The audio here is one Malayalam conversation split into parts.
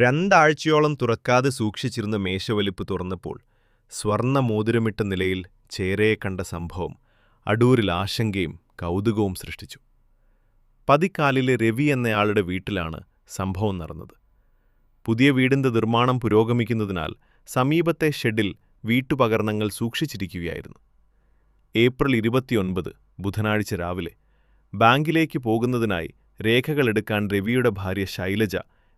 രണ്ടാഴ്ചയോളം തുറക്കാതെ സൂക്ഷിച്ചിരുന്ന മേശവലിപ്പ് തുറന്നപ്പോൾ സ്വർണ്ണ മോതിരമിട്ട നിലയിൽ ചേരയെ കണ്ട സംഭവം അടൂരിൽ ആശങ്കയും കൗതുകവും സൃഷ്ടിച്ചു. പതിക്കാലിലെ രവി എന്നയാളുടെ വീട്ടിലാണ് സംഭവം നടന്നത്. പുതിയ വീടിന്റെ നിർമ്മാണം പുരോഗമിക്കുന്നതിനാൽ സമീപത്തെ ഷെഡിൽ വീട്ടുപകരണങ്ങൾ സൂക്ഷിച്ചിരിക്കുകയായിരുന്നു. ഏപ്രിൽ 29 ബുധനാഴ്ച രാവിലെ ബാങ്കിലേക്ക് പോകുന്നതിനായി രേഖകളെടുക്കാൻ രവിയുടെ ഭാര്യ ശൈലജ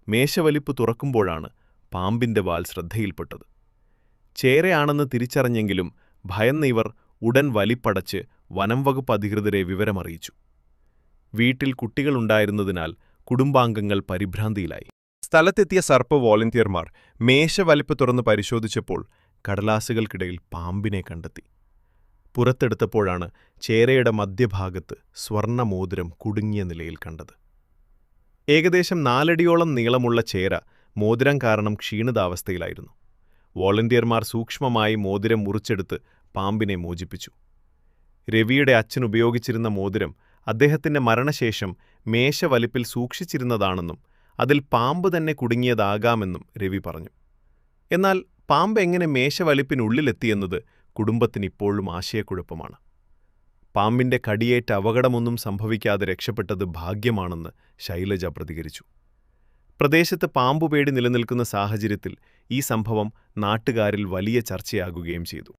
മേശവലിപ്പ് തുറക്കുമ്പോഴാണ് പാമ്പിന്റെ വാൽ ശ്രദ്ധയിൽപ്പെട്ടത്. ചേരയാണെന്ന് തിരിച്ചറിഞ്ഞെങ്കിലും ഭയന്ന ഇവർ ഉടൻ വലിപ്പടച്ച് വനംവകുപ്പ് അധികൃതരെ വിവരമറിയിച്ചു. വീട്ടിൽ കുട്ടികളുണ്ടായിരുന്നതിനാൽ കുടുംബാംഗങ്ങൾ പരിഭ്രാന്തിയിലായി. സ്ഥലത്തെത്തിയ സർപ്പ വോളണ്ടിയർമാർ മേശവലിപ്പ് തുറന്ന് പരിശോധിച്ചപ്പോൾ കടലാസുകൾക്കിടയിൽ പാമ്പിനെ കണ്ടെത്തി. പുറത്തെടുത്തപ്പോഴാണ് ചേരയുടെ മധ്യഭാഗത്ത് സ്വർണ്ണമോതിരം കുടുങ്ങിയ നിലയിൽ കണ്ടത്. ഏകദേശം 4 അടിയോളം നീളമുള്ള ചേര മോതിരം കാരണം ക്ഷീണിതാവസ്ഥയിലായിരുന്നു. വോളണ്ടിയർമാർ സൂക്ഷ്മമായി മോതിരം മുറിച്ചെടുത്ത് പാമ്പിനെ മോചിപ്പിച്ചു. രവിയുടെ അച്ഛൻ ഉപയോഗിച്ചിരുന്ന മോതിരം അദ്ദേഹത്തിന്റെ മരണശേഷം മേശവലിപ്പിൽ സൂക്ഷിച്ചിരുന്നതാണെന്നും അതിൽ പാമ്പ് തന്നെ കുടുങ്ങിയതാകാമെന്നും രവി പറഞ്ഞു. എന്നാൽ പാമ്പ് എങ്ങനെ മേശവലിപ്പിനുള്ളിലെത്തിയെന്നത് കുടുംബത്തിനിപ്പോഴും ആശയക്കുഴപ്പമാണ്. പാമ്പിന്റെ കടിയേറ്റ് അപകടമൊന്നും സംഭവിക്കാതെ രക്ഷപ്പെട്ടത് ഭാഗ്യമാണെന്ന് ശൈലജ പ്രതികരിച്ചു. പ്രദേശത്ത് പാമ്പുപേടി നിലനിൽക്കുന്ന സാഹചര്യത്തിൽ ഈ സംഭവം നാട്ടുകാരിൽ വലിയ ചർച്ചയാകുകയും ചെയ്തു.